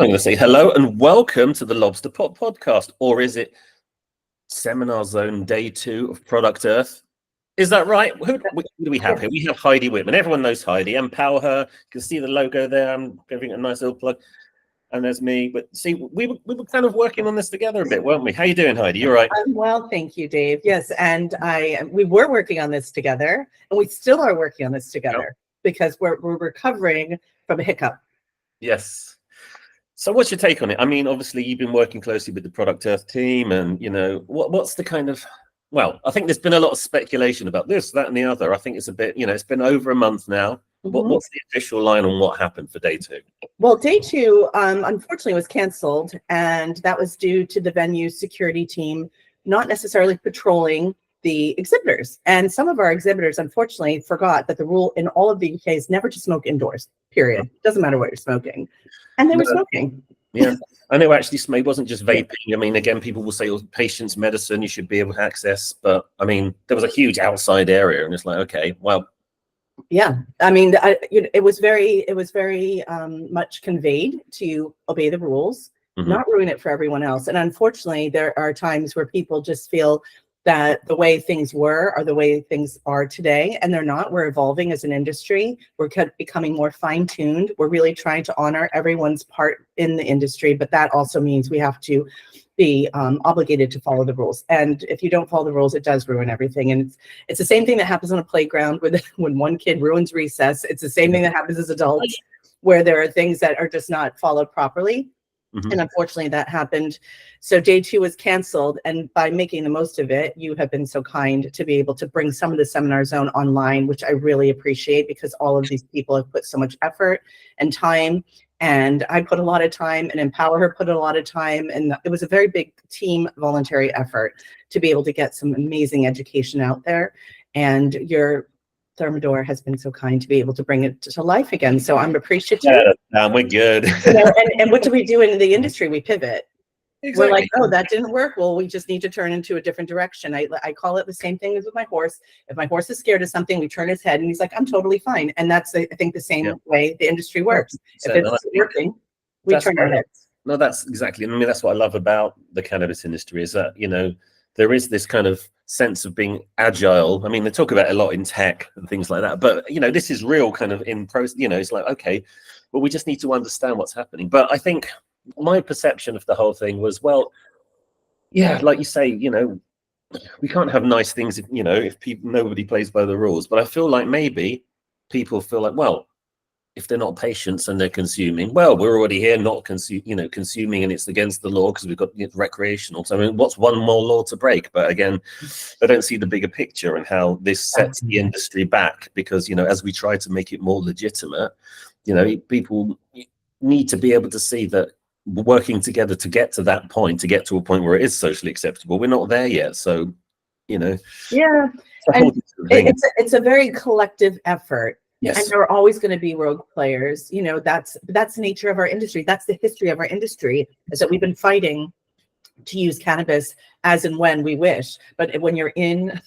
I'm going to say hello and welcome to the Lobster Pot podcast, or is it Seminar Zone Day 2 of Product Earth? Is that right? Who do we have here? We have Heidi Whitman. Everyone knows Heidi. EmpowHer. You can see the logo there. I'm giving it a nice little plug. And there's me. But see, we were kind of working on this together a bit, weren't we? How you doing, Heidi? You're right. I'm well, thank you, Dave. Yes, and we were working on this together, and we still are working on this together because we're recovering from a hiccup. Yes. So what's your take on it? I mean, obviously you've been working closely with the Product Earth team, and you know, what's the kind of, well, I think there's been a lot of speculation about this, that, and the other. I think it's a bit, you know, it's been over a month now. What's the official line on what happened for day 2? Well, day 2, unfortunately, was canceled, and that was due to the venue security team not necessarily patrolling the exhibitors. And some of our exhibitors, unfortunately, forgot that the rule in all of the UK is never to smoke indoors, period. Doesn't matter what you're smoking. And they were smoking. Yeah. I know actually it wasn't just vaping. I mean, again, people will say, oh, patient's medicine, you should be able to access. But I mean, there was a huge outside area, and it's like, okay, well. Yeah, I mean, it was very much conveyed to obey the rules, not ruin it for everyone else. And unfortunately, there are times where people just feel that the way things were are the way things are today, and they're not. We're evolving as an industry. We're becoming more fine-tuned. We're really trying to honor everyone's part in the industry, but that also means we have to be obligated to follow the rules. And if you don't follow the rules, it does ruin everything. And it's the same thing that happens on a playground when one kid ruins recess. It's the same thing that happens as adults, where there are things that are just not followed properly. And unfortunately that happened. So day 2 was canceled. And by making the most of it, you have been so kind to be able to bring some of the Seminar Zone online, which I really appreciate, because all of these people have put so much effort and time. And I put a lot of time, and EmpowHer put a lot of time. And it was a very big team voluntary effort to be able to get some amazing education out there. And your Thermador has been so kind to be able to bring it to life again. So I'm appreciative. Yeah, we're good. You know, and what do we do in the industry? We pivot. Exactly. We're like, oh, that didn't work. Well, we just need to turn into a different direction. I call it the same thing as with my horse. If my horse is scared of something, we turn his head and he's like, I'm totally fine. And that's, I think, the same way the industry works. So if it's working, we turn our heads. No, that's exactly. I mean, that's what I love about the cannabis industry, is that, you know, there is this kind of sense of being agile. I mean, they talk about it a lot in tech and things like that, but, you know, this is real kind of in process. You know, it's like, okay, well, we just need to understand what's happening. But I think my perception of the whole thing was, well, yeah, like you say, you know, we can't have nice things if, you know, if nobody plays by the rules. But I feel like maybe people feel like, well, if they're not patients and they're consuming, well, we're already here not consuming, and it's against the law because we've got recreational. So I mean, what's one more law to break? But again, I don't see the bigger picture and how this sets the industry back, because, you know, as we try to make it more legitimate, you know, people need to be able to see that working together to get to that point, to get to a point where it is socially acceptable. We're not there yet. So, you know. Yeah, and it's a very collective effort. Yes. And there are always going to be rogue players. You know, that's the nature of our industry. That's the history of our industry, is that we've been fighting to use cannabis as and when we wish. But when you're in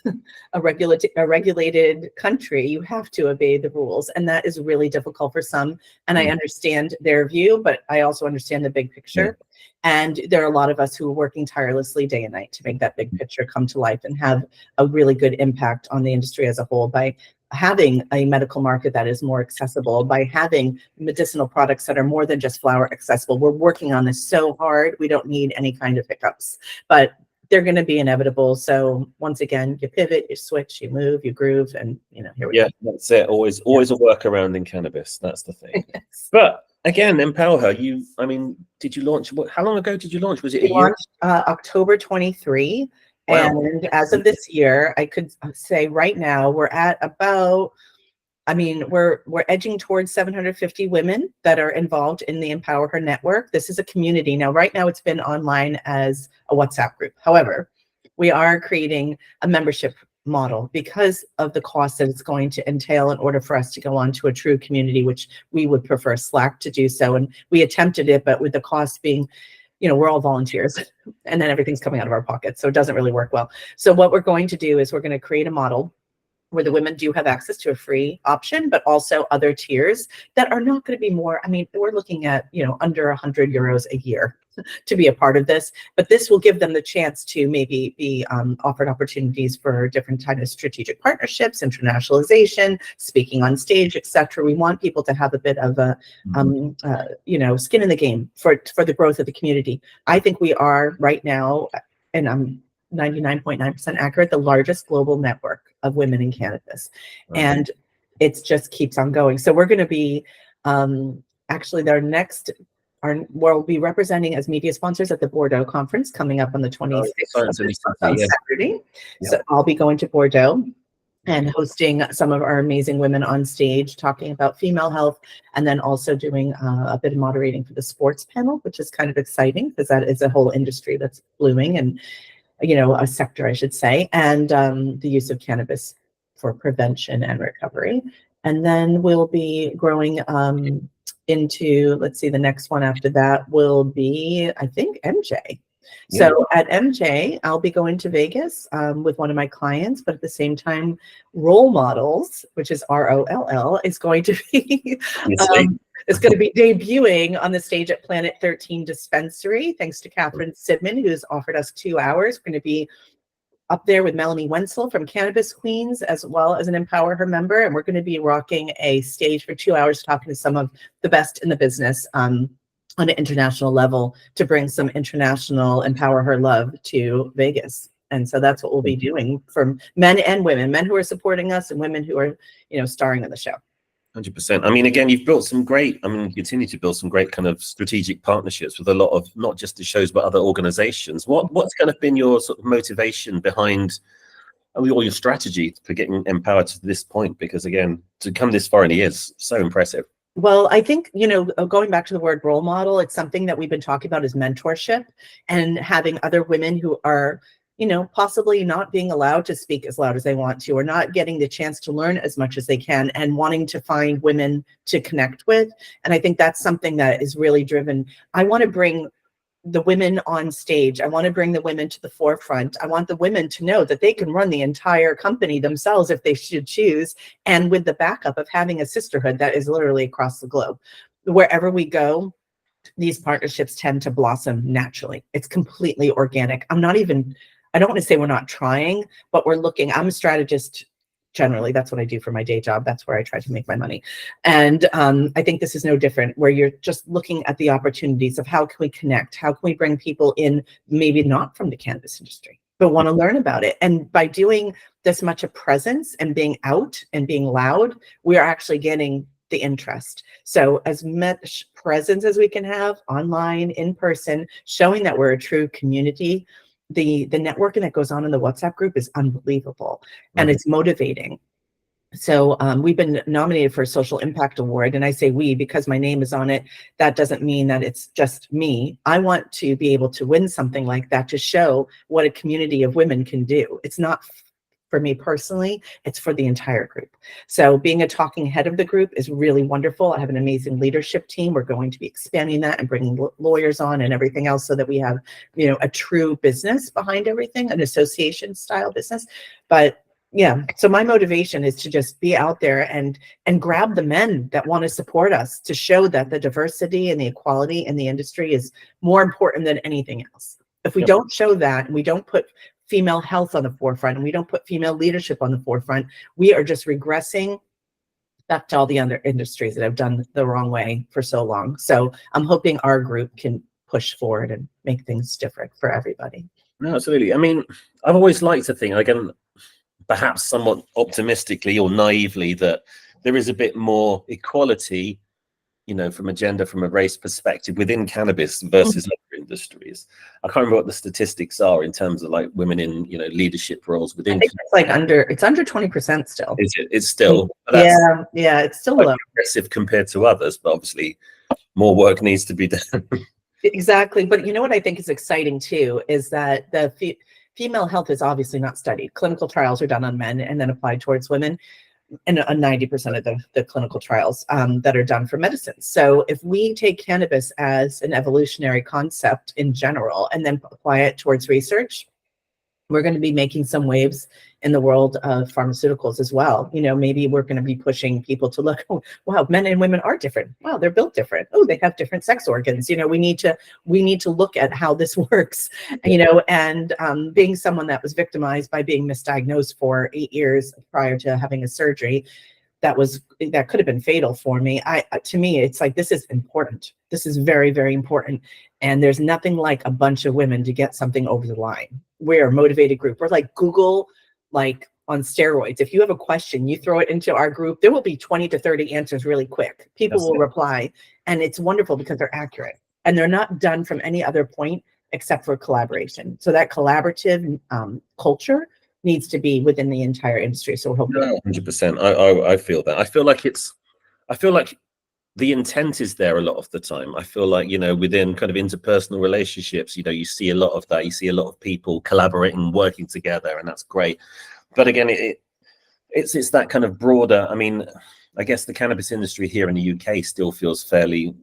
a regulated country, you have to obey the rules. And that is really difficult for some. And I understand their view, but I also understand the big picture. And there are a lot of us who are working tirelessly day and night to make that big picture come to life and have a really good impact on the industry as a whole, by having a medical market that is more accessible, by having medicinal products that are more than just flower accessible. We're working on this so hard. We don't need any kind of hiccups, but they're going to be inevitable. So once again, you pivot, you switch, you move, you groove, and, you know, here we go. Yeah, that's it. Always a workaround in cannabis. That's the thing. Yes. But again, EmpowHer, I mean, did you launch? How long ago did you launch? Was it a year? Launched October 23. Wow. And as of this year, I could say right now we're at about, I mean, we're edging towards 750 women that are involved in the EmpowHer network. This is a community. Now, right now it's been online as a WhatsApp group. However, we are creating a membership model because of the cost that it's going to entail in order for us to go on to a true community, which we would prefer Slack to do so. And we attempted it, but with the cost being, you know, we're all volunteers and then everything's coming out of our pockets. So it doesn't really work well. So what we're going to do is we're going to create a model where the women do have access to a free option, but also other tiers that are not going to be more. I mean, we're looking at, under €100 a year to be a part of this, but this will give them the chance to maybe be offered opportunities for different kind of strategic partnerships, internationalization, speaking on stage, etc. We want people to have a bit of a, skin in the game for the growth of the community. I think we are right now, and I'm 99.9% accurate, the largest global network of women in cannabis. And it just keeps on going. So we're going to be actually we'll be representing as media sponsors at the Bordeaux conference coming up on the 26th of this month on Saturday. Yeah. So I'll be going to Bordeaux and hosting some of our amazing women on stage, talking about female health, and then also doing a bit of moderating for the sports panel, which is kind of exciting because that is a whole industry that's blooming, and a sector, I should say, and the use of cannabis for prevention and recovery. And then we'll be growing into, let's see, the next one after that will be, I think, MJ. Yeah. So at MJ, I'll be going to Vegas with one of my clients, but at the same time, Role Models, which is ROLL, is going to be it's going to be debuting on the stage at Planet 13 Dispensary, thanks to Catherine Sidman, who's offered us 2 hours. We're going to be up there with Melanie Wenzel from Cannabis Queens, as well as an EmpowHer member. And we're going to be rocking a stage for 2 hours, talking to some of the best in the business on an international level to bring some international EmpowHer love to Vegas. And so that's what we'll be doing for men and women, men who are supporting us and women who are, starring in the show. 100%. I mean, again, you've built some great, you continue to build some great kind of strategic partnerships with a lot of, not just the shows, but other organizations. What's kind of been your sort of motivation behind all your strategy for getting EmpowHer to this point? Because again, to come this far in a year is so impressive. Well, I think, going back to the word role model, it's something that we've been talking about as mentorship and having other women who are, possibly not being allowed to speak as loud as they want to, or not getting the chance to learn as much as they can, and wanting to find women to connect with. And I think that's something that is really driven. I want to bring the women on stage. I want to bring the women to the forefront. I want the women to know that they can run the entire company themselves if they should choose, and with the backup of having a sisterhood that is literally across the globe. Wherever we go, these partnerships tend to blossom naturally. It's completely organic. I don't want to say we're not trying, but we're looking. I'm a strategist generally. That's what I do for my day job. That's where I try to make my money. And I think this is no different, where you're just looking at the opportunities of how can we connect? How can we bring people in, maybe not from the cannabis industry, but want to learn about it? And by doing this much of presence and being out and being loud, we are actually getting the interest. So as much presence as we can have online, in person, showing that we're a true community. The networking that goes on in the WhatsApp group is unbelievable, and it's motivating. So we've been nominated for a Social Impact Award, and I say we because my name is on it. That doesn't mean that it's just me. I want to be able to win something like that to show what a community of women can do. It's not for me personally, it's for the entire group. So being a talking head of the group is really wonderful. I have an amazing leadership team. We're going to be expanding that and bringing lawyers on and everything else, so that we have, a true business behind everything, an association style business. But yeah, so my motivation is to just be out there and grab the men that want to support us, to show that the diversity and the equality in the industry is more important than anything else. If we don't show that, and we don't put female health on the forefront, and we don't put female leadership on the forefront, we are just regressing back to all the other industries that have done the wrong way for so long. So I'm hoping our group can push forward and make things different for everybody. No, absolutely. I mean, I've always liked to think, again, perhaps somewhat optimistically or naively, that there is a bit more equality, from a race perspective within cannabis versus other industries. I can't remember what the statistics are in terms of like women in, leadership roles within. I think it's under 20% still. Is it? It's still. Yeah, it's still low. Aggressive compared to others, but obviously more work needs to be done. Exactly. But what I think is exciting too is that the female health is obviously not studied. Clinical trials are done on men and then applied towards women. And 90% of the clinical trials that are done for medicine. So if we take cannabis as an evolutionary concept in general and then apply it towards research, we're going to be making some waves in the world of pharmaceuticals as well. You know, maybe we're going to be pushing people to look, oh, wow, men and women are different. Wow, they're built different. Oh, they have different sex organs. You know, we need to look at how this works, you know, and being someone that was victimized by being misdiagnosed for 8 years prior to having a surgery, that could have been fatal for me. To me, it's like, this is important. This is very, very important. And there's nothing like a bunch of women to get something over the line. We're a motivated group. We're like Google, like on steroids. If you have a question, you throw it into our group, there will be 20 to 30 answers really quick. People will reply, and it's wonderful because they're accurate and they're not done from any other point except for collaboration. So that collaborative culture needs to be within the entire industry. So hopefully, 100%. I feel that. I feel like the intent is there a lot of the time. I feel like, you know, within kind of interpersonal relationships, you know, you see a lot of that. You see a lot of people collaborating, working together, and that's great. But again, it's that kind of broader. I mean, I guess the cannabis industry here in the UK still feels fairly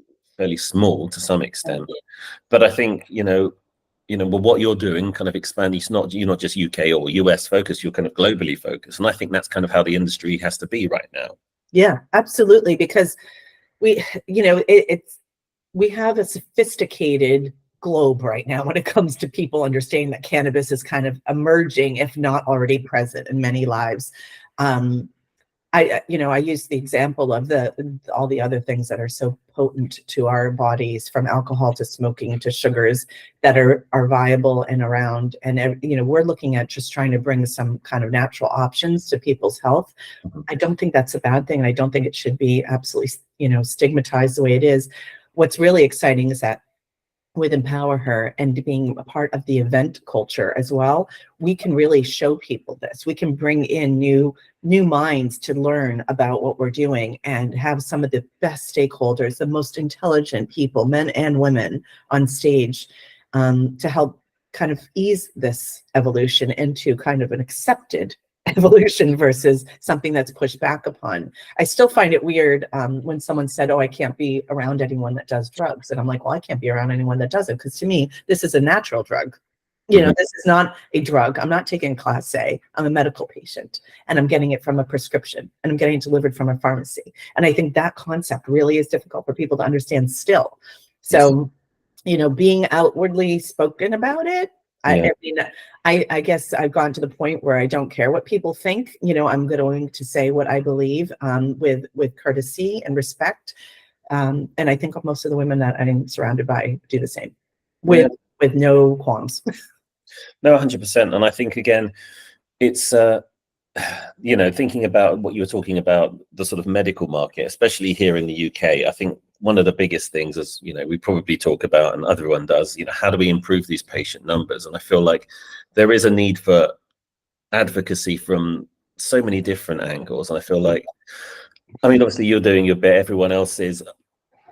small to some extent. But I think, you know, well, what you're doing kind of expanding. You're not just UK or US focused. You're kind of globally focused, and I think that's kind of how the industry has to be right now. Yeah, absolutely, because we, you know, we have a sophisticated globe right now when it comes to people understanding that cannabis is kind of emerging, if not already present in many lives. I use the example of all the other things that are so potent to our bodies, from alcohol to smoking to sugars, that are viable and around. And, you know, we're looking at just trying to bring some kind of natural options to people's health. I don't think that's a bad thing. I don't think it should be absolutely, you know, stigmatized the way it is. What's really exciting is that with EmpowHer and being a part of the event culture as well, we can really show people this. We can bring in new minds to learn about what we're doing and have some of the best stakeholders, the most intelligent people, men and women, on stage to help kind of ease this evolution into kind of an accepted evolution versus something that's pushed back upon. I still find it weird when someone said, oh, I can't be around anyone that does drugs. And I'm like, well, I can't be around anyone that doesn't, because to me, this is a natural drug. You know, this is not a drug. I'm not taking Class A. I'm a medical patient, and I'm getting it from a prescription, and I'm getting it delivered from a pharmacy. And I think that concept really is difficult for people to understand still. So, you know, being outwardly spoken about it, I mean, I guess I've gone to the point where I don't care what people think. You know, I'm going to say what I believe with courtesy and respect. And I think most of the women that I'm surrounded by do the same with no qualms. No, 100%. And I think, again, it's, you know, thinking about what you were talking about, the sort of medical market, especially here in the UK, I think one of the biggest things is, you know, we probably talk about, and everyone does, you know, how do we improve these patient numbers? And I feel like there is a need for advocacy from so many different angles. And I feel like, I mean, obviously you're doing your bit, everyone else is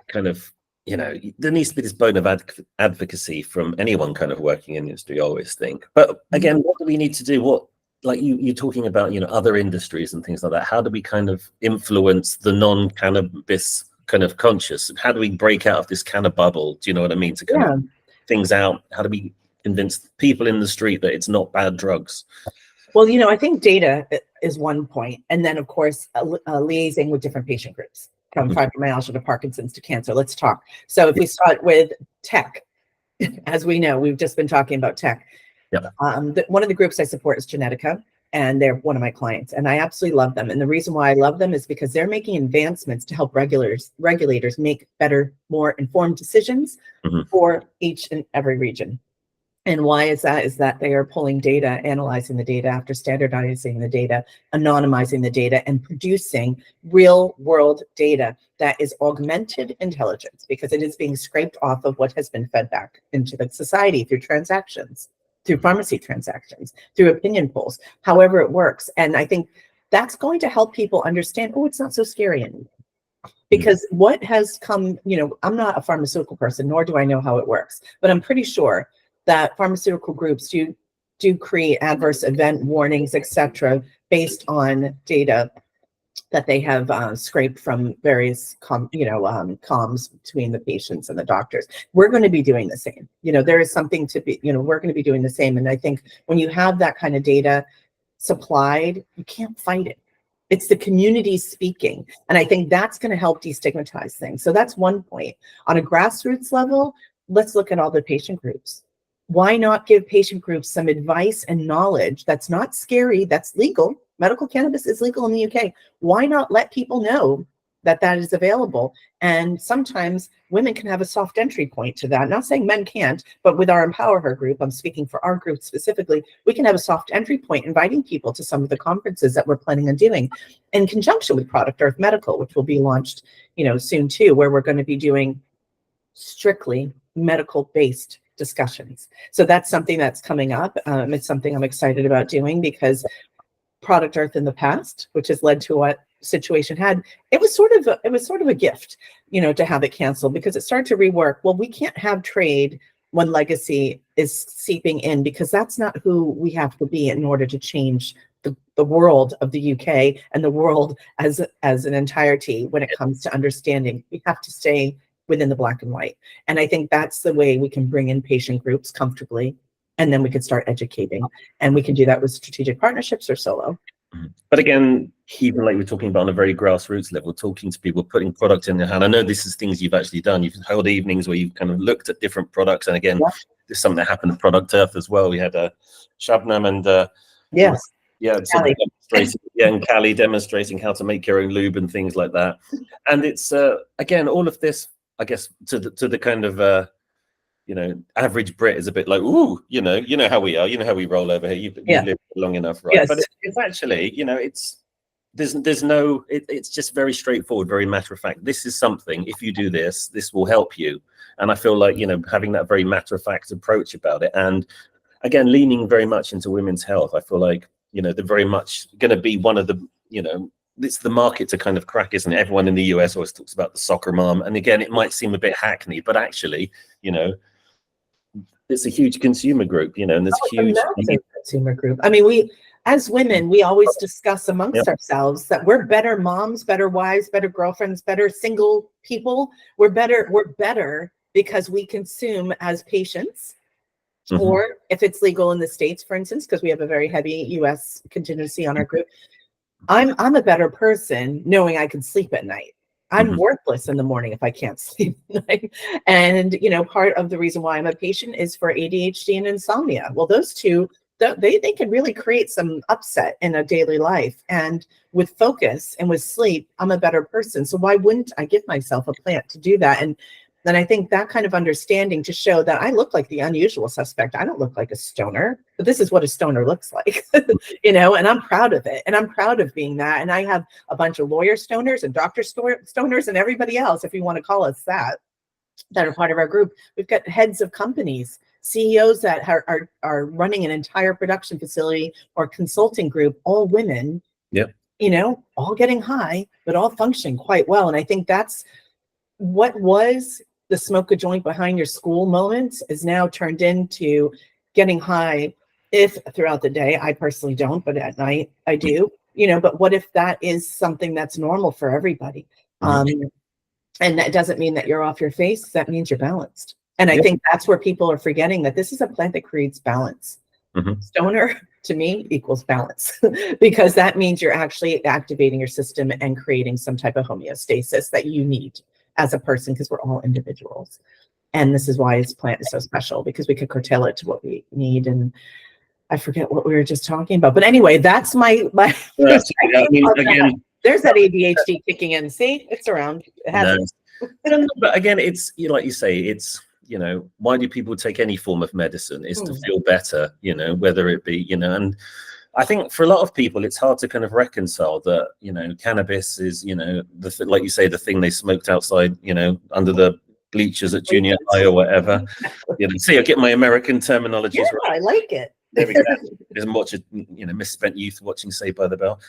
kind of, you know, there needs to be this bone of advocacy from anyone kind of working in the industry, I always think. But again, what do we need to do? What, like you're talking about, you know, other industries and things like that. How do we kind of influence the non-cannabis kind of conscious? How do we break out of this kind of bubble? Do you know what I mean? To kind of things out. How do we convince people in the street that it's not bad drugs? Well, you know, I think data is one point. And then, of course, liaising with different patient groups, from fibromyalgia to Parkinson's to cancer. Let's talk. So if we start with tech, as we know, we've just been talking about tech. One of the groups I support is Genetica, and they're one of my clients, and I absolutely love them. And the reason why I love them is because they're making advancements to help regulators make better, more informed decisions for each and every region. And why is that? Is that they are pulling data, analyzing the data after standardizing the data, anonymizing the data, and producing real world data that is augmented intelligence, because it is being scraped off of what has been fed back into the society through transactions, through pharmacy transactions, through opinion polls, however it works. And I think that's going to help people understand, oh, it's not so scary anymore. Because what has come, you know, I'm not a pharmaceutical person, nor do I know how it works, but I'm pretty sure that pharmaceutical groups do create adverse event warnings, etc., based on data that they have scraped from various comms between the patients and the doctors. We're going to be doing the same. There is something to be, we're going to be doing the same. And I think when you have that kind of data supplied, you can't fight it. It's the community speaking. And I think that's going to help destigmatize things. So that's one point. On a grassroots level, let's look at all the patient groups. Why not give patient groups some advice and knowledge that's not scary, that's legal? Medical cannabis is legal in the UK. Why not let people know that that is available? And sometimes women can have a soft entry point to that. Not saying men can't, but with our EmpowHer group, I'm speaking for our group specifically, we can have a soft entry point, inviting people to some of the conferences that we're planning on doing in conjunction with Product Earth Medical, which will be launched, soon too, where we're going to be doing strictly medical-based discussions. So that's something that's coming up. It's something I'm excited about doing, because Product Earth in the past, which has led to what situation had, it was sort of a gift, to have it canceled, because it started to rework. Well, we can't have trade when legacy is seeping in, because that's not who we have to be in order to change the world of the UK and the world as an entirety when it comes to understanding. We have to stay within the black and white. And I think that's the way we can bring in patient groups comfortably, and then we can start educating. And we can do that with strategic partnerships or solo. But again, even like we're talking about on a very grassroots level, talking to people, putting product in their hand. I know this is things you've actually done. You've held evenings where you've kind of looked at different products. And again, There's something that happened at Product Earth as well. We had Shabnam and and Callie demonstrating how to make your own lube and things like that. And it's again, all of this, I guess, to the kind of average Brit is a bit like, ooh, you know how we are, how we roll over here. You've lived long enough, right? Yes. But it's actually, it's just very straightforward, very matter of fact. This is something, if you do this, this will help you. And I feel like, having that very matter of fact approach about it, and again, leaning very much into women's health, I feel like, they're very much going to be one of the, it's the market to kind of crack, isn't it? Everyone in the US always talks about the soccer mom. And again, it might seem a bit hackneyed, but actually, it's a huge consumer group, and there's huge consumer group. I mean, we, as women, we always discuss amongst ourselves that we're better moms, better wives, better girlfriends, better single people. We're better because we consume as patients. Mm-hmm. Or if it's legal in the States, for instance, because we have a very heavy US contingency on our group, I'm a better person knowing I can sleep at night. I'm worthless in the morning if I can't sleep at night. And, part of the reason why I'm a patient is for ADHD and insomnia. Well, those two, they can really create some upset in a daily life. And with focus and with sleep, I'm a better person. So why wouldn't I give myself a plant to do that? And then I think that kind of understanding to show that I look like the unusual suspect. I don't look like a stoner, but this is what a stoner looks like, and I'm proud of it. And I'm proud of being that. And I have a bunch of lawyer stoners and doctor stoners and everybody else, if you want to call us that are part of our group. We've got heads of companies, CEOs that are running an entire production facility or consulting group, all women, all getting high, but all functioning quite well. And I think that's what was the smoke a joint behind your school moments is now turned into getting high if throughout the day. I personally don't, but at night I do, but what if that is something that's normal for everybody? And that doesn't mean that you're off your face. That means you're balanced. And I think that's where people are forgetting that this is a plant that creates balance. Stoner to me equals balance because that means you're actually activating your system and creating some type of homeostasis that you need as a person, because we're all individuals. And this is why this plant is so special, because we could curtail it to what we need. And I forget what we were just talking about, but anyway, that's my again, there's that ADHD kicking in. See, it's around. It has but again, it's like you say, it's why do people take any form of medicine? Is to feel better, whether it be, and I think for a lot of people, it's hard to kind of reconcile that, cannabis is, like you say, the thing they smoked outside, under the bleachers at junior high or whatever. See, I get my American terminologies right. I like it. There we go. There's much, misspent youth watching Saved by the Bell.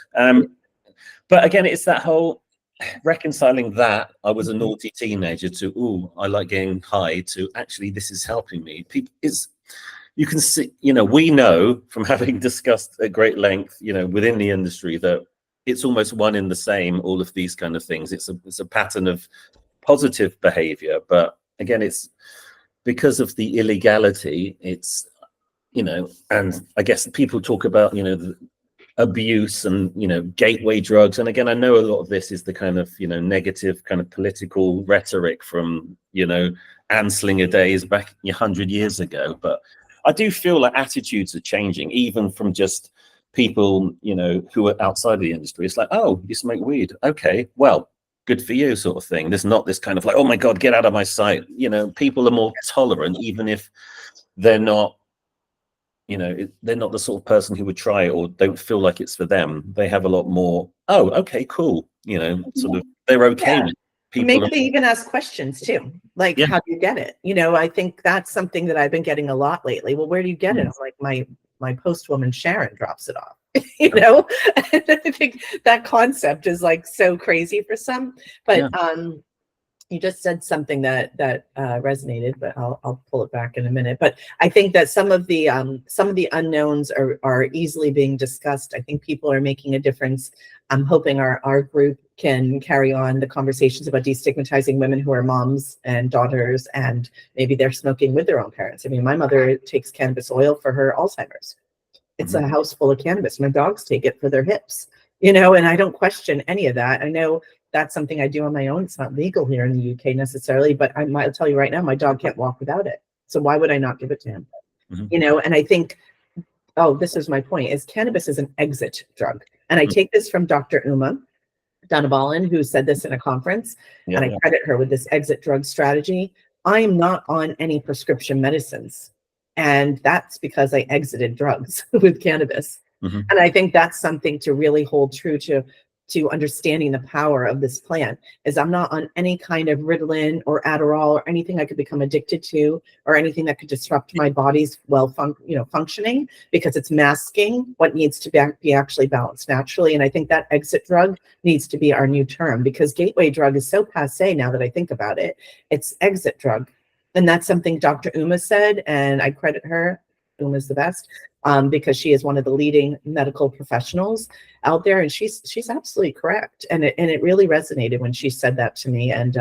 But again, it's that whole reconciling that I was a naughty teenager to, ooh, I like getting high, to actually this is helping me. People you can see, we know from having discussed at great length, within the industry that it's almost one in the same, all of these kind of things. It's a pattern of positive behavior, but again, it's because of the illegality, it's, you know, and I guess people talk about, you know, the abuse and, you know, gateway drugs. And again, I know a lot of this is the kind of, you know, negative kind of political rhetoric from, you know, Anslinger days back 100 years ago. But I do feel like attitudes are changing, even from just people, you know, who are outside of the industry. It's like, oh, you smoke weed. Okay, well, good for you, sort of thing. There's not this kind of like, oh my God, get out of my sight. You know, people are more tolerant, even if they're not, you know, they're not the sort of person who would try it or don't feel like it's for them. They have a lot more, oh, okay, cool. You know, sort of, they're okay with people. Maybe they even ask questions too, like, how do you get it? You know, I think that's something that I've been getting a lot lately. Well, where do you get it? I'm like, my postwoman Sharon drops it off. You know, and I think that concept is like so crazy for some. But you just said something that resonated, but I'll pull it back in a minute. But I think that some of the unknowns are easily being discussed. I think people are making a difference. I'm hoping our group can carry on the conversations about destigmatizing women who are moms and daughters, and maybe they're smoking with their own parents. I mean, my mother takes cannabis oil for her Alzheimer's. It's a house full of cannabis. My dogs take it for their hips, you know, and I don't question any of that. I know that's something I do on my own. It's not legal here in the UK necessarily, but I might tell you right now, my dog can't walk without it. So why would I not give it to him? You know, and I think, this is my point, is cannabis is an exit drug. And I take this from Dr. Uma Dhanabalan, who said this in a conference, and I credit her with this exit drug strategy. I am not on any prescription medicines. And that's because I exited drugs with cannabis. And I think that's something to really hold true to understanding the power of this plant, is I'm not on any kind of Ritalin or Adderall or anything I could become addicted to, or anything that could disrupt my body's functioning, because it's masking what needs to be actually balanced naturally. And I think that exit drug needs to be our new term, because gateway drug is so passé now that I think about it. It's exit drug. And that's something Dr. Uma said, and I credit her. Uma's the best, because she is one of the leading medical professionals out there, and she's absolutely correct. And it really resonated when she said that to me, and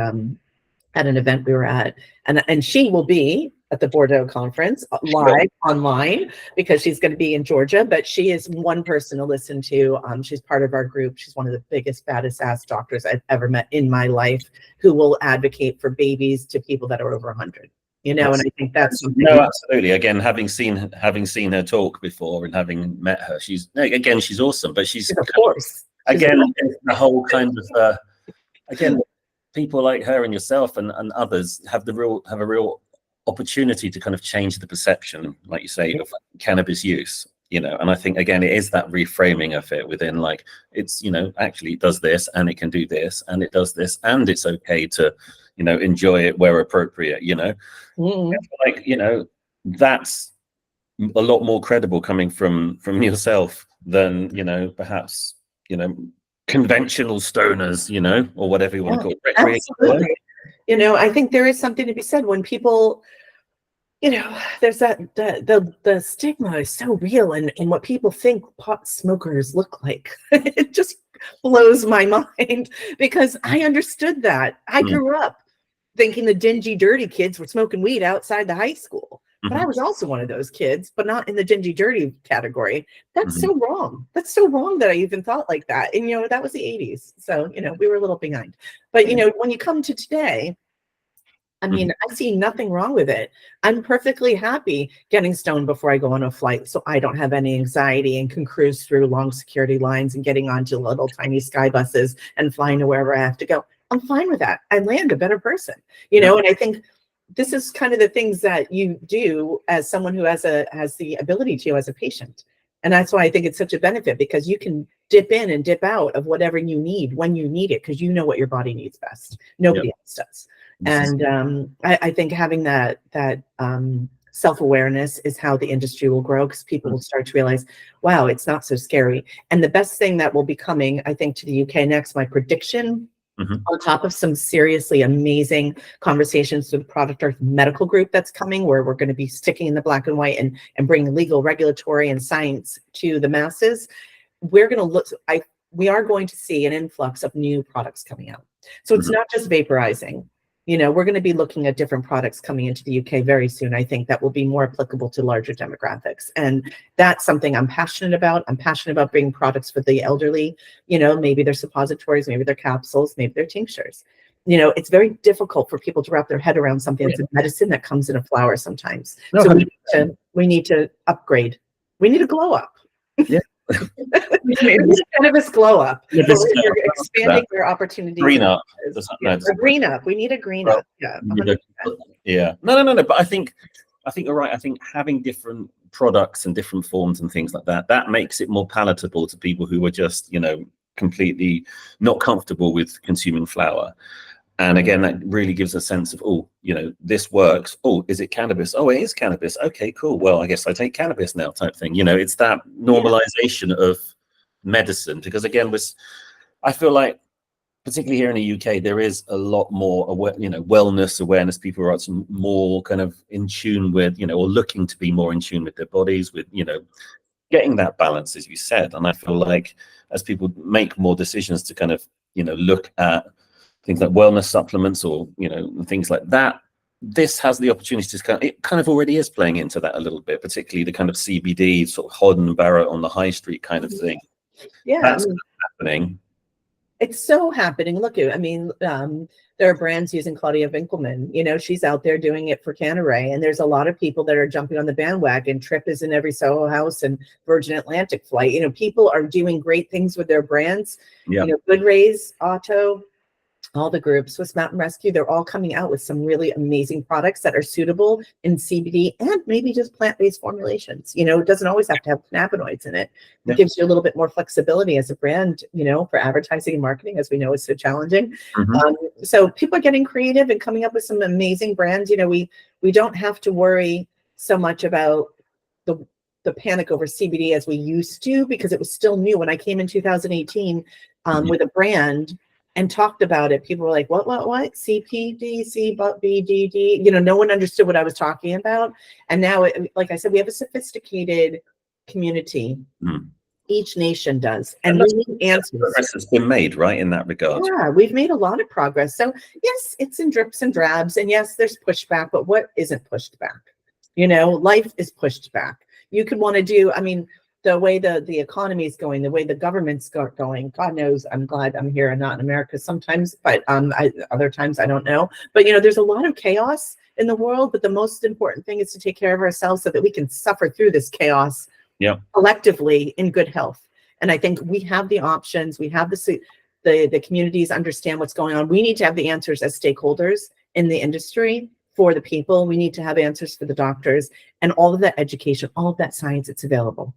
at an event we were at, and she will be at the Bordeaux conference live online, because she's going to be in Georgia. But she is one person to listen to. She's part of our group. She's one of the biggest, baddest ass doctors I've ever met in my life, who will advocate for babies to people that are over 100. You know, and I think that's something. No, absolutely. Again, having seen her talk before and having met her, she's awesome. But she's, of course, again, the whole kind of again, people like her and yourself and others have a real opportunity to kind of change the perception, like you say, of cannabis use. You know, and I think, again, it is that reframing of it within, like, it's, you know, actually it does this and it can do this and it does this and it's okay to, you know, enjoy it where appropriate, you know. Like, you know, that's a lot more credible coming from yourself than, you know, perhaps, you know, conventional stoners, you know, or whatever you want to call it. Absolutely. You know, I think there is something to be said when people, you know, there's that the stigma is so real, and what people think pot smokers look like. It just blows my mind, because I understood that. I grew up thinking the dingy, dirty kids were smoking weed outside the high school. But I was also one of those kids, but not in the dingy, dirty category. That's so wrong. That's so wrong that I even thought like that. And, you know, that was the 80s. So, you know, we were a little behind. But, you know, when you come to today, I mean, I see nothing wrong with it. I'm perfectly happy getting stoned before I go on a flight, so I don't have any anxiety and can cruise through long security lines and getting onto little tiny sky buses and flying to wherever I have to go. I'm fine with that. I land a better person, you know. And I think this is kind of the things that you do as someone who has the ability to, as a patient. And that's why I think it's such a benefit, because you can dip in and dip out of whatever you need when you need it, because you know what your body needs best. Nobody else does. And I think having that self-awareness is how the industry will grow, because people will start to realize, wow, it's not so scary. And the best thing that will be coming, I think, to the UK next, my prediction, on top of some seriously amazing conversations with Product Earth Medical Group that's coming, where we're going to be sticking in the black and white and bringing legal, regulatory, and science to the masses. We're going to look, we are going to see an influx of new products coming out. So it's not just vaporizing. You know, we're going to be looking at different products coming into the UK very soon. I think that will be more applicable to larger demographics. And that's something I'm passionate about. I'm passionate about bringing products for the elderly. You know, maybe they're suppositories, maybe they're capsules, maybe they're tinctures. You know, it's very difficult for people to wrap their head around something that's a medicine that comes in a flower sometimes. No, so we need to upgrade. We need a glow up. Yeah. Cannabis glow up. Yeah, We're expanding their opportunities. Green up. A green up. We need a green up. Yeah. 100%. Yeah. No. But I think you're right. I think having different products and different forms and things like that, that makes it more palatable to people who are just, you know, completely not comfortable with consuming flower. And again, that really gives a sense of, oh, you know, this works. Oh, is it cannabis? Oh, it is cannabis. Okay, cool. Well, I guess I take cannabis now type thing. You know, it's that normalization of medicine. Because again, I feel like, particularly here in the UK, there is a lot more, wellness awareness. People are more kind of in tune with, you know, or looking to be more in tune with their bodies, with, you know, getting that balance, as you said. And I feel like as people make more decisions to kind of, you know, look at things like wellness supplements or, you know, things like that, this has the opportunity to it kind of already is playing into that a little bit, particularly the kind of CBD sort of Hod and Barrett on the high street kind of thing. Yeah, that's happening. It's so happening. Look, I mean, there are brands using Claudia Winkleman. You know, she's out there doing it for Canneray, and there's a lot of people that are jumping on the bandwagon. Trip is in every Soho House and Virgin Atlantic flight. You know, people are doing great things with their brands. Yeah. You know, Good Rays, Otto, all the groups, Swiss Mountain Rescue, they're all coming out with some really amazing products that are suitable in CBD and maybe just plant-based formulations. You know, it doesn't always have to have cannabinoids in it. It gives you a little bit more flexibility as a brand, you know, for advertising and marketing, as we know is so challenging. So people are getting creative and coming up with some amazing brands. You know, we don't have to worry so much about the panic over CBD as we used to, because it was still new. When I came in 2018 with a brand and talked about it, people were like, what? CPD, CBDD. You know, no one understood what I was talking about. And now, like I said, we have a sophisticated community. Each nation does. And we need answers. Progress has been made, right, in that regard. Yeah, we've made a lot of progress. So yes, it's in drips and drabs. And yes, there's pushback, but what isn't pushed back? You know, life is pushed back. You could want to do, I mean, the way the economy is going, the way the government's going, God knows, I'm glad I'm here and not in America sometimes, but other times I don't know. But, you know, there's a lot of chaos in the world, but the most important thing is to take care of ourselves so that we can suffer through this chaos collectively in good health. And I think we have the options. We have the communities understand what's going on. We need to have the answers as stakeholders in the industry for the people. We need to have answers for the doctors, and all of that education, all of that science, it's available.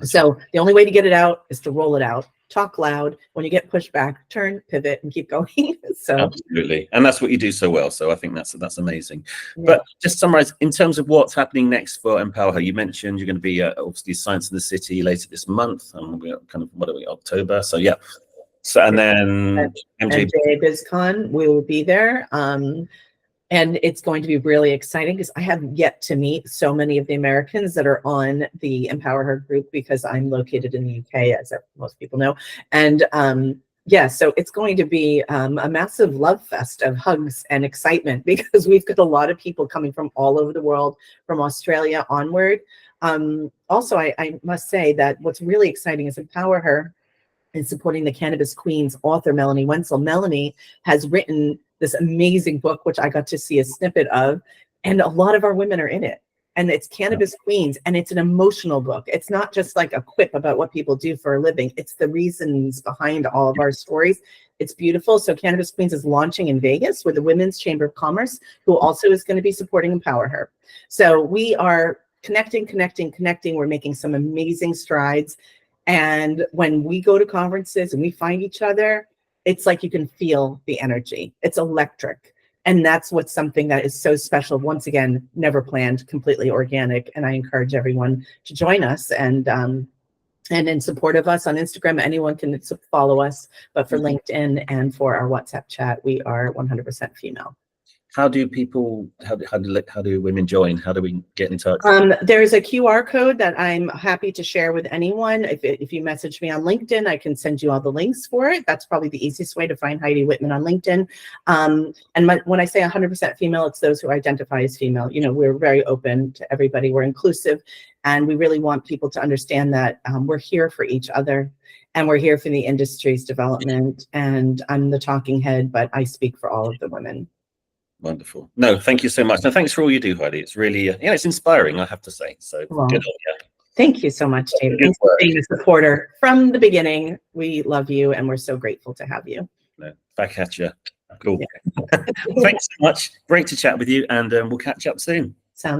So the only way to get it out is to roll it out, talk loud. When you get pushed back, turn, pivot, and keep going. So absolutely. And that's what you do so well. So I think that's amazing. Yeah. But just summarize in terms of what's happening next for EmpowHer. You mentioned you're going to be obviously Science in the City later this month, and we're kind of, what are we, October? So yeah. So and then MJ BizCon, we will be there. And it's going to be really exciting because I have yet to meet so many of the Americans that are on the EmpowHer group, because I'm located in the UK, as most people know. And yeah, so it's going to be a massive love fest of hugs and excitement, because we've got a lot of people coming from all over the world, from Australia onward. Also, I must say that what's really exciting is EmpowHer is supporting the Cannabis Queen's author, Melanie Wenzel. Melanie has written this amazing book, which I got to see a snippet of, and a lot of our women are in it. And it's Cannabis Queens, and it's an emotional book. It's not just like a quip about what people do for a living. It's the reasons behind all of our stories. It's beautiful. So Cannabis Queens is launching in Vegas with the Women's Chamber of Commerce, who also is going to be supporting EmpowHer. So we are connecting. We're making some amazing strides. And when we go to conferences and we find each other, it's like you can feel the energy. It's electric. And that's what's something that is so special. Once again, never planned, completely organic. And I encourage everyone to join us. And in support of us on Instagram, anyone can follow us. But for LinkedIn and for our WhatsApp chat, we are 100% female. How do people, how do women join? How do we get in touch? There's a QR code that I'm happy to share with anyone. If you message me on LinkedIn, I can send you all the links for it. That's probably the easiest way to find Heidi Whitman on LinkedIn. When I say 100% female, it's those who identify as female. You know, we're very open to everybody. We're inclusive, and we really want people to understand that we're here for each other, and we're here for the industry's development. And I'm the talking head, but I speak for all of the women. Wonderful. No, thank you so much. No, thanks for all you do, Heidi. It's really, it's inspiring, I have to say. So Well, good on you. Thank you so much, David. Thanks for being a supporter from the beginning. We love you, and we're so grateful to have you. No, back at you. Cool. Yeah. Thanks so much. Great to chat with you, and we'll catch up soon. Sounds